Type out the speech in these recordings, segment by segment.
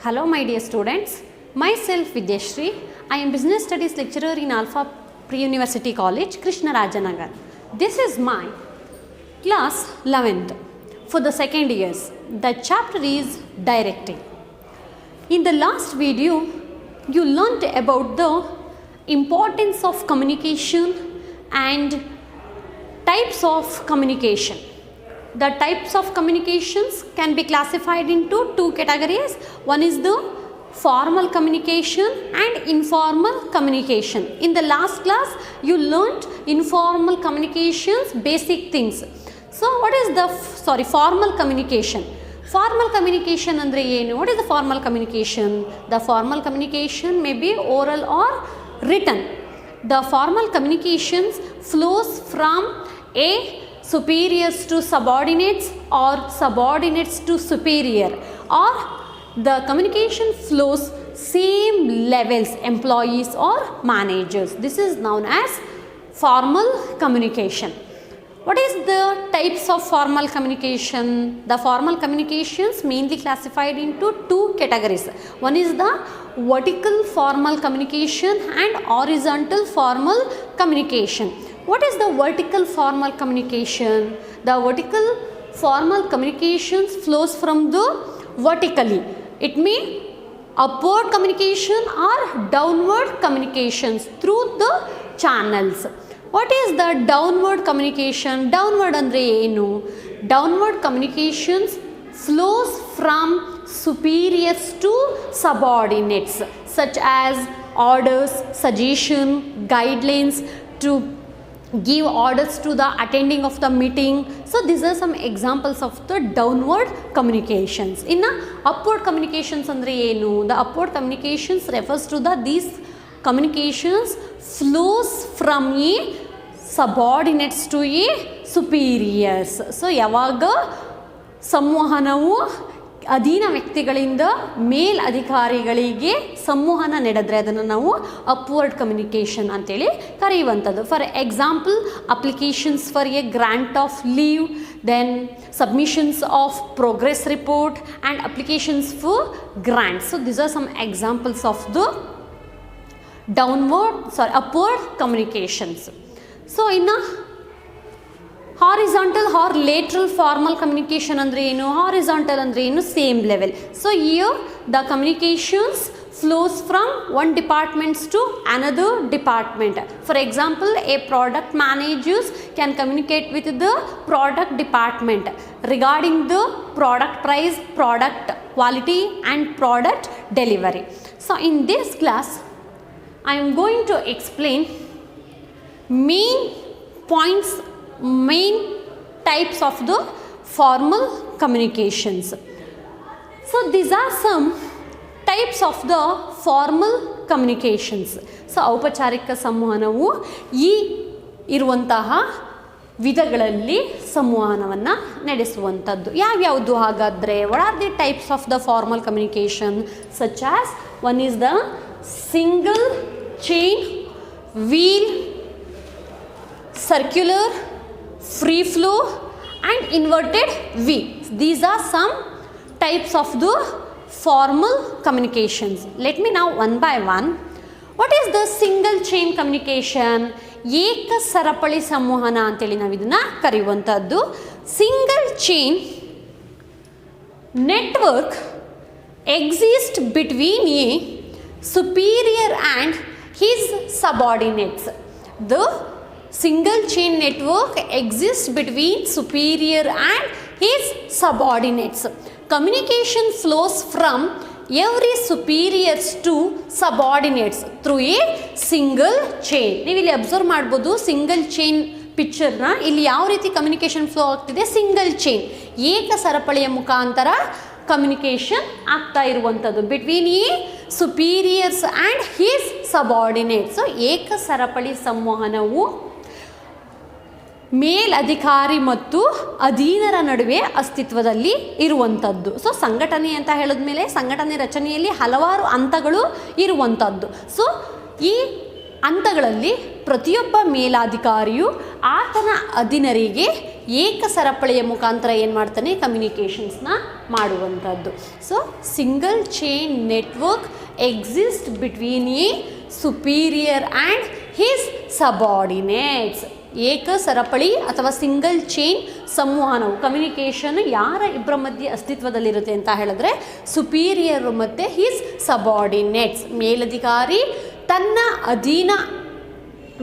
Hello my dear students, myself Vidyashri. I am Business Studies lecturer in Alpha Pre-University College, Krishnarajanagar. This is my class 11th for the second years. The chapter is Directing. In the last video, you learnt about the importance of communication and types of communication. The types of communications can be classified into two categories. One is the formal communication and informal communication. In the last class, you learnt informal communications, basic things. So, what is the formal communication? Formal communication andre ಏನು? What is the formal communication? The formal communication may be oral or written. The formal communications flows from a superiors to subordinates or subordinates to superior, or the communication flows same levels, employees or managers. This is known as formal communication. What is the types of formal communication? The formal communications mainly classified into two categories. One is the vertical formal communication and horizontal formal communication. What is the vertical formal communication? The vertical formal communications flows from the vertically. It may upward communication or downward communications through the channels. What is the downward communication? Downward andre ಏನು? Downward communications flows from superiors to subordinates, such as orders, suggestion, guidelines to give orders to the attending of the meeting. So these are some examples of the downward communications. In upward communications andre ಏನು? The upward communications refers to these communications flows from a subordinates to a superiors. So ಯಾವಾಗ ಸಂವಹನವು ಅಧೀನ ವ್ಯಕ್ತಿಗಳಿಂದ ಮೇಲ್ ಅಧಿಕಾರಿಗಳಿಗೆ ಸಂವಹನ ನಡೆದರೆ ಅದನ್ನು ನಾವು ಅಪ್ವರ್ಡ್ ಕಮ್ಯುನಿಕೇಷನ್ ಅಂತೇಳಿ ಕರೆಯುವಂಥದ್ದು. For example, applications for a grant of leave, then submissions of progress report and applications for grants. So these are some examples of the upward communications. So ಇನ್ನು horizontal or lateral formal communication ಅಂದರೆ ಏನು? Horizontal ಅಂದರೆ ಏನು? Same level. So here the communications flows from one department to another department. For example, a product managers can communicate with the product department regarding the product price, product quality and product delivery. So in this class, I am going to explain main points, main types of the formal communications. So these are some types of the formal communications. So ಔಪಚಾರಿಕ ಸಂವಹನವು ಈ ಇರುವಂತಹ ವಿಧಗಳಲ್ಲಿ ಸಂವಹನವನ್ನು ನಡೆಸುವಂಥದ್ದು ಯಾವ್ಯಾವುದು ಹಾಗಾದರೆ? What are the types of the formal communication? Such as one is the single chain, wheel, circular, free flow and inverted V. These are some types of the formal communications. Let me now one by one. What is the single chain communication? ಏಕ ಸರಪಳಿ ಸಂವಹನ ಅಂತೇಳಿ ನಾವು ಇದನ್ನು ಕರೆಯುವಂಥದ್ದು. Single chain network exist between a superior and his subordinates. The single chain network exists between superior and his subordinates. Communication flows from every superiors to subordinates through a single chain. ನೀವು ಇಲ್ಲಿ observe ಮಾಡ್ಬೋದು single chain ಪಿಕ್ಚರ್ನ. ಇಲ್ಲಿ ಯಾವ ರೀತಿ communication flow ಆಗ್ತಿದೆ? Single chain, ಏಕ ಸರಪಳಿಯ ಮುಖಾಂತರ ಕಮ್ಯುನಿಕೇಷನ್ ಆಗ್ತಾ ಇರುವಂಥದ್ದು ಬಿಟ್ವೀನ್ ಈ ಸುಪೀರಿಯರ್ಸ್ ಆ್ಯಂಡ್ ಹೀಸ್ ಸಬಾರ್ಡಿನೇಟ್ಸ್. ಏಕ ಸರಪಳಿ ಸಂವಹನವು ಮೇಲಧಿಕಾರಿ ಮತ್ತು ಅಧೀನರ ನಡುವೆ ಅಸ್ತಿತ್ವದಲ್ಲಿ ಇರುವಂಥದ್ದು. ಸೊ ಸಂಘಟನೆ ಅಂತ ಹೇಳಿದ್ಮೇಲೆ ಸಂಘಟನೆ ರಚನೆಯಲ್ಲಿ ಹಲವಾರು ಹಂತಗಳು ಇರುವಂಥದ್ದು. ಸೊ ಈ ಹಂತಗಳಲ್ಲಿ ಪ್ರತಿಯೊಬ್ಬ ಮೇಲಾಧಿಕಾರಿಯು ಆತನ ಅಧೀನರಿಗೆ ಏಕ ಸರಪಳಿಯ ಮುಖಾಂತರ ಏನು ಮಾಡ್ತಾನೆ, ಕಮ್ಯುನಿಕೇಷನ್ಸ್ನ ಮಾಡುವಂಥದ್ದು. So single chain network exist between a superior and his subordinates. ಏಕ ಸರಪಳಿ ಅಥವಾ ಸಿಂಗಲ್ ಚೈನ್ ಸಂವಹನವು, ಕಮ್ಯುನಿಕೇಷನ್ ಯಾರ ಇಬ್ಬರ ಮಧ್ಯೆ ಅಸ್ತಿತ್ವದಲ್ಲಿರುತ್ತೆ ಅಂತ ಹೇಳಿದ್ರೆ ಸುಪೀರಿಯರ್ ಮತ್ತು ಹಿಸ್ ಸಬಾರ್ಡಿನೇಟ್ಸ್, ಮೇಲಧಿಕಾರಿ ತನ್ನ ಅಧೀನ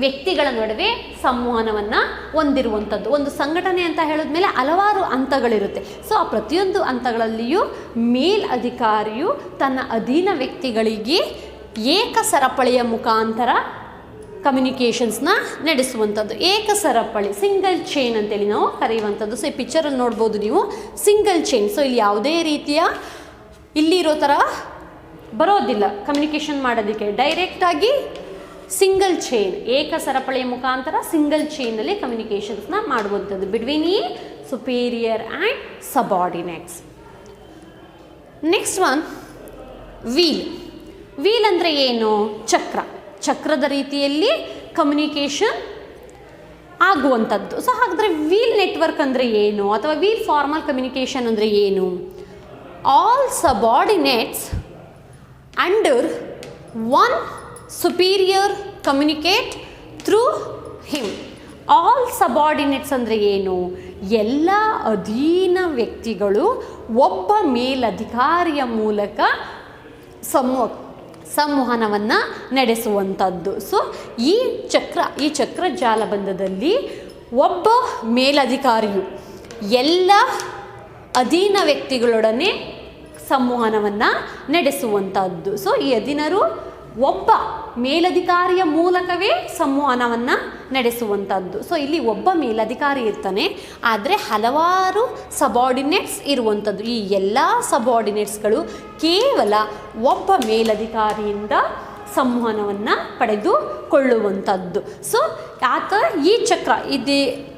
ವ್ಯಕ್ತಿಗಳ ನಡುವೆ ಸಂವಹನವನ್ನು ಹೊಂದಿರುವಂಥದ್ದು. ಒಂದು ಸಂಘಟನೆ ಅಂತ ಹೇಳಿದ್ಮೇಲೆ ಹಲವಾರು ಹಂತಗಳಿರುತ್ತೆ. ಸೊ ಆ ಪ್ರತಿಯೊಂದು ಹಂತಗಳಲ್ಲಿಯೂ ಮೇಲಧಿಕಾರಿಯು ತನ್ನ ಅಧೀನ ವ್ಯಕ್ತಿಗಳಿಗೆ ಏಕ ಸರಪಳಿಯ ಮುಖಾಂತರ ಕಮ್ಯುನಿಕೇಷನ್ಸ್ನ ನಡೆಸುವಂಥದ್ದು. ಏಕ ಸರಪಳಿ, ಸಿಂಗಲ್ ಚೈನ್ ಅಂತೇಳಿ ನಾವು ಕರೆಯುವಂಥದ್ದು. ಸೊ ಈ ಪಿಕ್ಚರಲ್ಲಿ ನೋಡ್ಬೋದು ನೀವು ಸಿಂಗಲ್ ಚೈನ್. ಸೊ ಇಲ್ಲಿ ಯಾವುದೇ ರೀತಿಯ ಇಲ್ಲಿರೋ ಥರ ಬರೋದಿಲ್ಲ ಕಮ್ಯುನಿಕೇಷನ್ ಮಾಡೋದಕ್ಕೆ, ಡೈರೆಕ್ಟಾಗಿ ಸಿಂಗಲ್ ಚೈನ್, ಏಕ ಸರಪಳಿಯ ಮುಖಾಂತರ ಸಿಂಗಲ್ ಚೈನಲ್ಲಿ ಕಮ್ಯುನಿಕೇಷನ್ಸ್ನ ಮಾಡುವಂಥದ್ದು ಬಿಟ್ವೀನ್ ಈ superior and subordinates. Next one wheel. Wheel ಅಂದರೆ ಏನು? ಚಕ್ರ. ಚಕ್ರದ ರೀತಿಯಲ್ಲಿ ಕಮ್ಯುನಿಕೇಷನ್ ಆಗುವಂಥದ್ದು. ಸೊ ಹಾಗಾದರೆ ವೀಲ್ ನೆಟ್ವರ್ಕ್ ಅಂದರೆ ಏನು, ಅಥವಾ ವೀಲ್ ಫಾರ್ಮಲ್ ಕಮ್ಯುನಿಕೇಷನ್ ಅಂದರೆ ಏನು? All subordinates under one superior communicate through him. All subordinates ಅಂದರೆ ಏನು? ಎಲ್ಲ ಅಧೀನ ವ್ಯಕ್ತಿಗಳು ಒಬ್ಬ ಮೇಲಧಿಕಾರಿಯ ಮೂಲಕ ಸಂವಹನವನ್ನು ನಡೆಸುವಂಥದ್ದು. ಸೊ ಈ ಚಕ್ರ ಜಾಲಬಂಧದಲ್ಲಿ ಒಬ್ಬ ಮೇಲಧಿಕಾರಿಯು ಎಲ್ಲ ಅಧೀನ ವ್ಯಕ್ತಿಗಳೊಡನೆ ಸಂವಹನವನ್ನು ನಡೆಸುವಂಥದ್ದು. ಸೊ ಈ ಅಧೀನರು ಒಬ್ಬ ಮೇಲಧಿಕಾರಿಯ ಮೂಲಕವೇ ಸಂವಹನವನ್ನು ನಡೆಸುವಂಥದ್ದು. ಸೊ ಇಲ್ಲಿ ಒಬ್ಬ ಮೇಲಧಿಕಾರಿ ಇರ್ತಾನೆ, ಆದರೆ ಹಲವಾರು ಸಬಾರ್ಡಿನೇಟ್ಸ್ ಇರುವಂಥದ್ದು. ಈ ಎಲ್ಲ ಸಬಾರ್ಡಿನೇಟ್ಸ್ಗಳು ಕೇವಲ ಒಬ್ಬ ಮೇಲಧಿಕಾರಿಯಿಂದ ಸಂವಹನವನ್ನು ಪಡೆದುಕೊಳ್ಳುವಂಥದ್ದು. ಸೊ ಆತ ಈ ಚಕ್ರ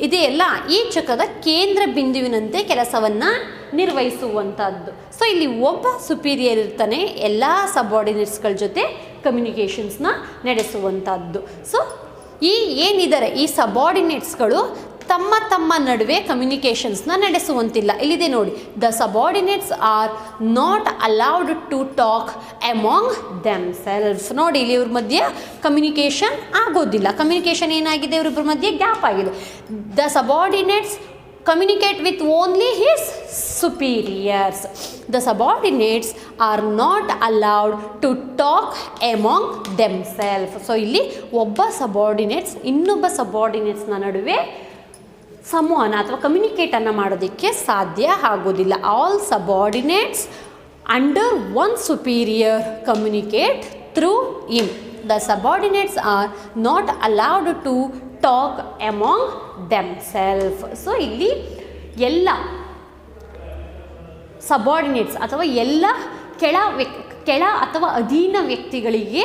ಇದೆಯಲ್ಲ, ಈ ಚಕ್ರದ ಕೇಂದ್ರ ಬಿಂದುವಿನಂತೆ ಕೆಲಸವನ್ನು ನಿರ್ವಹಿಸುವಂಥದ್ದು. ಸೊ ಇಲ್ಲಿ ಒಬ್ಬ ಸುಪೀರಿಯರ್ ಇರ್ತಾನೆ, ಎಲ್ಲ ಸಬಾರ್ಡಿನೇಟ್ಸ್ಗಳ ಜೊತೆ ಕಮ್ಯುನಿಕೇಷನ್ಸ್ನ ನಡೆಸುವಂಥದ್ದು. ಸೊ ಏನಿದ್ದಾರೆ ಈ ಸಬಾರ್ಡಿನೇಟ್ಸ್ಗಳು ತಮ್ಮ ನಡುವೆ ಕಮ್ಯುನಿಕೇಷನ್ಸ್ನ ನಡೆಸುವಂತಿಲ್ಲ. ಇಲ್ಲಿದೆ ನೋಡಿ, the subordinates are not allowed to talk among themselves. ನೋಡಿ ಇಲ್ಲಿ ಇವ್ರ ಮಧ್ಯೆ ಕಮ್ಯುನಿಕೇಷನ್ ಆಗೋದಿಲ್ಲ. ಕಮ್ಯುನಿಕೇಷನ್ ಏನಾಗಿದೆ, ಇವರಿಬ್ಬರ ಮಧ್ಯೆ ಗ್ಯಾಪ್ ಆಗಿದೆ. The subordinates communicate with only his superiors. The subordinates are not allowed to talk among themselves. So ಇಲ್ಲಿ ಒಬ್ಬ ಸಬಾರ್ಡಿನೇಟ್ಸ್ ಇನ್ನೊಬ್ಬ ಸಬಾರ್ಡಿನೇಟ್ಸ್ನ ನಡುವೆ ಸಂವಹನ ಅಥವಾ ಕಮ್ಯುನಿಕೇಟನ್ನು ಮಾಡೋದಕ್ಕೆ ಸಾಧ್ಯ ಆಗೋದಿಲ್ಲ. All subordinates under one superior communicate through him. The subordinates are not allowed to talk among themselves. So ಇಲ್ಲಿ ಎಲ್ಲ ಸಬಾರ್ಡಿನೇಟ್ಸ್ ಅಥವಾ ಎಲ್ಲ ಕೆಳ ಅಥವಾ ಅಧೀನ ವ್ಯಕ್ತಿಗಳಿಗೆ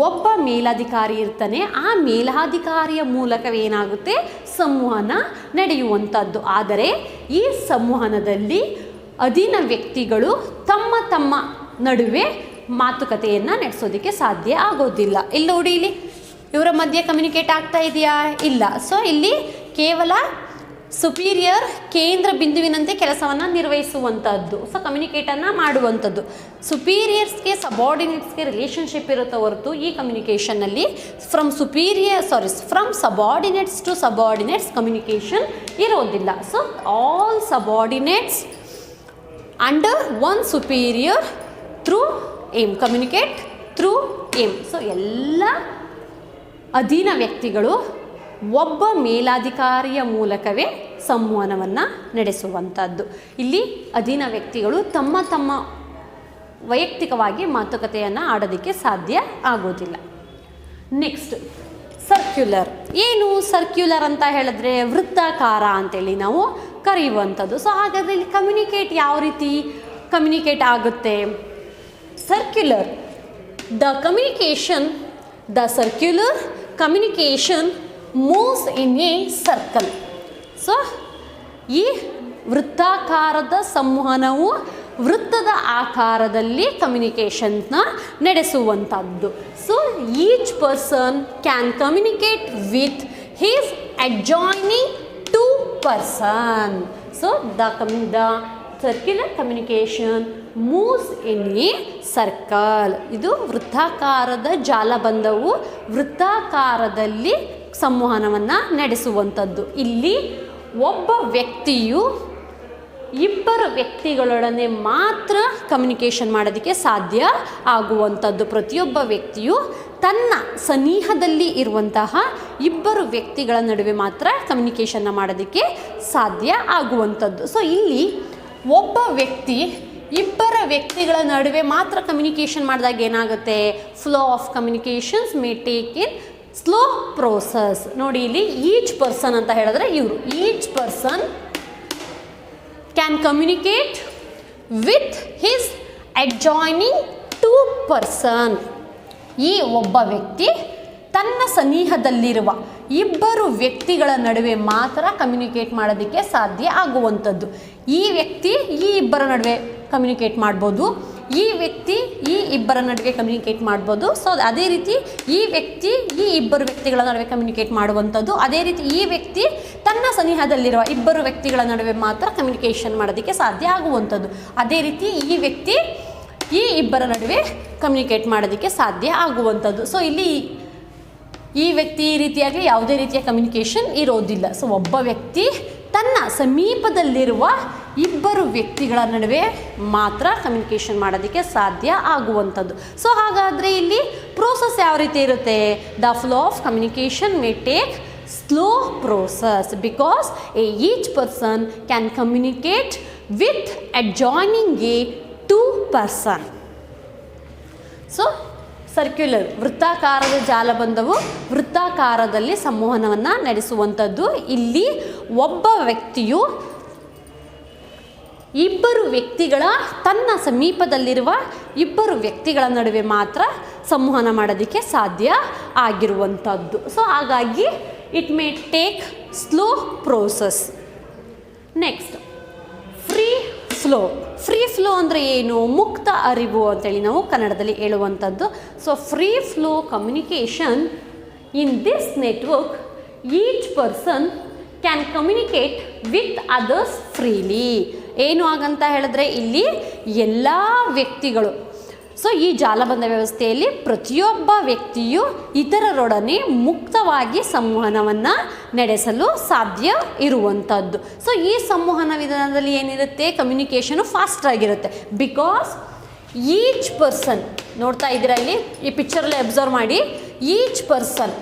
ಒಬ್ಬ ಮೇಲಾಧಿಕಾರಿ ಇರ್ತಾನೆ. ಆ ಮೇಲಾಧಿಕಾರಿಯ ಮೂಲಕವೇನಾಗುತ್ತೆ, ಸಂವಹನ ನಡೆಯುವಂಥದ್ದು. ಆದರೆ ಈ ಸಂವಹನದಲ್ಲಿ ಅಧೀನ ವ್ಯಕ್ತಿಗಳು ತಮ್ಮ ನಡುವೆ ಮಾತುಕತೆಯನ್ನು ನಡೆಸೋದಕ್ಕೆ ಸಾಧ್ಯ ಆಗೋದಿಲ್ಲ. ಇಲ್ಲಿ ನೋಡಿ, ಇಲ್ಲಿ ಇವರ ಮಧ್ಯೆ ಕಮ್ಯುನಿಕೇಟ್ ಆಗ್ತಾ ಇದೆಯಾ? ಇಲ್ಲ. ಸೊ ಇಲ್ಲಿ ಕೇವಲ ಸುಪೀರಿಯರ್ ಕೇಂದ್ರ ಬಿಂದುವಿನಂತೆ ಕೆಲಸವನ್ನು ನಿರ್ವಹಿಸುವಂಥದ್ದು. ಸೊ ಕಮ್ಯುನಿಕೇಟನ್ನು ಮಾಡುವಂಥದ್ದು. ಸುಪೀರಿಯರ್ಸ್ಗೆ ಸಬಾರ್ಡಿನೇಟ್ಸ್ಗೆ ರಿಲೇಷನ್ಶಿಪ್ ಇರುತ್ತೆ ಹೊರತು ಈ ಕಮ್ಯುನಿಕೇಷನ್ನಲ್ಲಿ from subordinates to subordinates communication ಇರೋದಿಲ್ಲ. So all subordinates under one superior through him communicate through him. So ಎಲ್ಲ ಅಧೀನ ವ್ಯಕ್ತಿಗಳು ಒಬ್ಬ ಮೇಲಾಧಿಕಾರಿಯ ಮೂಲಕವೇ ಸಂವಹನವನ್ನು ನಡೆಸುವಂಥದ್ದು. ಇಲ್ಲಿ ಅಧೀನ ವ್ಯಕ್ತಿಗಳು ತಮ್ಮ ವೈಯಕ್ತಿಕವಾಗಿ ಮಾತುಕತೆಯನ್ನು ಆಡೋದಕ್ಕೆ ಸಾಧ್ಯ ಆಗೋದಿಲ್ಲ. Next circular. ಏನು ಸರ್ಕ್ಯುಲರ್ ಅಂತ ಹೇಳಿದ್ರೆ ವೃತ್ತಾಕಾರ ಅಂತೇಳಿ ನಾವು ಕರೆಯುವಂಥದ್ದು. ಸೊ ಹಾಗಾದರೆ ಇಲ್ಲಿ ಕಮ್ಯುನಿಕೇಟ್ ಯಾವ ರೀತಿ ಕಮ್ಯುನಿಕೇಟ್ ಆಗುತ್ತೆ? Circular the circular communication moves in a circle. So ಈ ವೃತ್ತಾಕಾರದ ಸಂವಹನವು ವೃತ್ತದ ಆಕಾರದಲ್ಲಿ ಕಮ್ಯುನಿಕೇಷನ್ನ ನಡೆಸುವಂಥದ್ದು. So each person can communicate with his adjoining two person. So the circular communication moves in a circle. ಇದು ವೃತ್ತಾಕಾರದ ಜಾಲಬಂಧವು ವೃತ್ತಾಕಾರದಲ್ಲಿ ಸಂವಹನವನ್ನು ನಡೆಸುವಂಥದ್ದು. ಇಲ್ಲಿ ಒಬ್ಬ ವ್ಯಕ್ತಿಯು ಇಬ್ಬರು ವ್ಯಕ್ತಿಗಳೊಡನೆ ಮಾತ್ರ ಕಮ್ಯುನಿಕೇಷನ್ ಮಾಡೋದಕ್ಕೆ ಸಾಧ್ಯ ಆಗುವಂಥದ್ದು. ಪ್ರತಿಯೊಬ್ಬ ವ್ಯಕ್ತಿಯು ತನ್ನ ಸನಿಹದಲ್ಲಿ ಇರುವಂತಹ ಇಬ್ಬರು ವ್ಯಕ್ತಿಗಳ ನಡುವೆ ಮಾತ್ರ ಕಮ್ಯುನಿಕೇಷನ್ನ ಮಾಡೋದಕ್ಕೆ ಸಾಧ್ಯ ಆಗುವಂಥದ್ದು. ಸೊ ಇಲ್ಲಿ ಒಬ್ಬ ವ್ಯಕ್ತಿ ಇಬ್ಬರ ವ್ಯಕ್ತಿಗಳ ನಡುವೆ ಮಾತ್ರ ಕಮ್ಯುನಿಕೇಷನ್ ಮಾಡಿದಾಗ ಏನಾಗುತ್ತೆ, flow of communications may take in slow process. ನೋಡಿ ಇಲ್ಲಿ ಈಚ್ ಪರ್ಸನ್ ಅಂತ ಹೇಳಿದ್ರೆ ಇವರು each person can communicate with his adjoining two person. ಈ ಒಬ್ಬ ವ್ಯಕ್ತಿ ತನ್ನ ಸನಿಹದಲ್ಲಿರುವ ಇಬ್ಬರು ವ್ಯಕ್ತಿಗಳ ನಡುವೆ ಮಾತ್ರ ಕಮ್ಯುನಿಕೇಟ್ ಮಾಡೋದಕ್ಕೆ ಸಾಧ್ಯ ಆಗುವಂಥದ್ದು. ಈ ವ್ಯಕ್ತಿ ಈ ಇಬ್ಬರ ನಡುವೆ ಕಮ್ಯುನಿಕೇಟ್ ಮಾಡ್ಬೋದು, ಈ ವ್ಯಕ್ತಿ ಈ ಇಬ್ಬರ ನಡುವೆ ಕಮ್ಯುನಿಕೇಟ್ ಮಾಡ್ಬೋದು. ಸೊ ಅದೇ ರೀತಿ ಈ ವ್ಯಕ್ತಿ ಈ ಇಬ್ಬರು ವ್ಯಕ್ತಿಗಳ ನಡುವೆ ಕಮ್ಯುನಿಕೇಟ್ ಮಾಡುವಂಥದ್ದು. ಅದೇ ರೀತಿ ಈ ವ್ಯಕ್ತಿ ತನ್ನ ಸನಿಹದಲ್ಲಿರುವ ಇಬ್ಬರು ವ್ಯಕ್ತಿಗಳ ನಡುವೆ ಮಾತ್ರ ಕಮ್ಯುನಿಕೇಷನ್ ಮಾಡೋದಕ್ಕೆ ಸಾಧ್ಯ ಆಗುವಂಥದ್ದು. ಅದೇ ರೀತಿ ಈ ವ್ಯಕ್ತಿ ಈ ಇಬ್ಬರ ನಡುವೆ ಕಮ್ಯುನಿಕೇಟ್ ಮಾಡೋದಕ್ಕೆ ಸಾಧ್ಯ ಆಗುವಂಥದ್ದು. ಸೊ ಇಲ್ಲಿ ಈ ವ್ಯಕ್ತಿ ಈ ರೀತಿಯಾಗಿ ಯಾವುದೇ ರೀತಿಯ ಕಮ್ಯುನಿಕೇಷನ್ ಇರೋದಿಲ್ಲ. ಸೊ ಒಬ್ಬ ವ್ಯಕ್ತಿ ತನ್ನ ಸಮೀಪದಲ್ಲಿರುವ ಇಬ್ಬರು ವ್ಯಕ್ತಿಗಳ ನಡುವೆ ಮಾತ್ರ ಕಮ್ಯುನಿಕೇಷನ್ ಮಾಡೋದಕ್ಕೆ ಸಾಧ್ಯ ಆಗುವಂಥದ್ದು. ಸೊ ಹಾಗಾದರೆ ಇಲ್ಲಿ ಪ್ರೋಸೆಸ್ ಯಾವ ರೀತಿ ಇರುತ್ತೆ, the flow of communication may take slow process because each person can communicate with adjoining a two person. So circular ವೃತ್ತಾಕಾರದ ಜಾಲಬಂಧವು ವೃತ್ತಾಕಾರದಲ್ಲಿ ಸಂವಹನವನ್ನು ನಡೆಸುವಂಥದ್ದು. ಇಲ್ಲಿ ಒಬ್ಬ ವ್ಯಕ್ತಿಯು ಇಬ್ಬರು ವ್ಯಕ್ತಿಗಳ ತನ್ನ ಸಮೀಪದಲ್ಲಿರುವ ಇಬ್ಬರು ವ್ಯಕ್ತಿಗಳ ನಡುವೆ ಮಾತ್ರ ಸಂವಹನ ಮಾಡೋದಕ್ಕೆ ಸಾಧ್ಯ ಆಗಿರುವಂಥದ್ದು. ಸೊ ಹಾಗಾಗಿ it may take slow process. Next free flow. Free flow ಅಂದರೆ ಏನು, ಮುಕ್ತ ಅರಿವು ಅಂತೇಳಿ ನಾವು ಕನ್ನಡದಲ್ಲಿ ಹೇಳುವಂಥದ್ದು. So free flow communication in this network each person can communicate with others freely. ಏನು ಹಾಗಂತ ಹೇಳಿದ್ರೆ ಇಲ್ಲಿ ಎಲ್ಲ ವ್ಯಕ್ತಿಗಳು, ಸೊ ಈ ಜಾಲಬಂಧ ವ್ಯವಸ್ಥೆಯಲ್ಲಿ ಪ್ರತಿಯೊಬ್ಬ ವ್ಯಕ್ತಿಯು ಇತರರೊಡನೆ ಮುಕ್ತವಾಗಿ ಸಂವಹನವನ್ನು ನಡೆಸಲು ಸಾಧ್ಯ ಇರುವಂಥದ್ದು. ಸೊ ಈ ಸಂವಹನ ವಿಧಾನದಲ್ಲಿ ಏನಿರುತ್ತೆ, ಕಮ್ಯುನಿಕೇಷನು ಫಾಸ್ಟಾಗಿರುತ್ತೆ ಬಿಕಾಸ್ ಈಚ್ ಪರ್ಸನ್, ನೋಡ್ತಾ ಇದ್ದೀರಾ ಇಲ್ಲಿ ಈ ಪಿಕ್ಚರಲ್ಲಿ ಅಬ್ಸರ್ವ್ ಮಾಡಿ, each person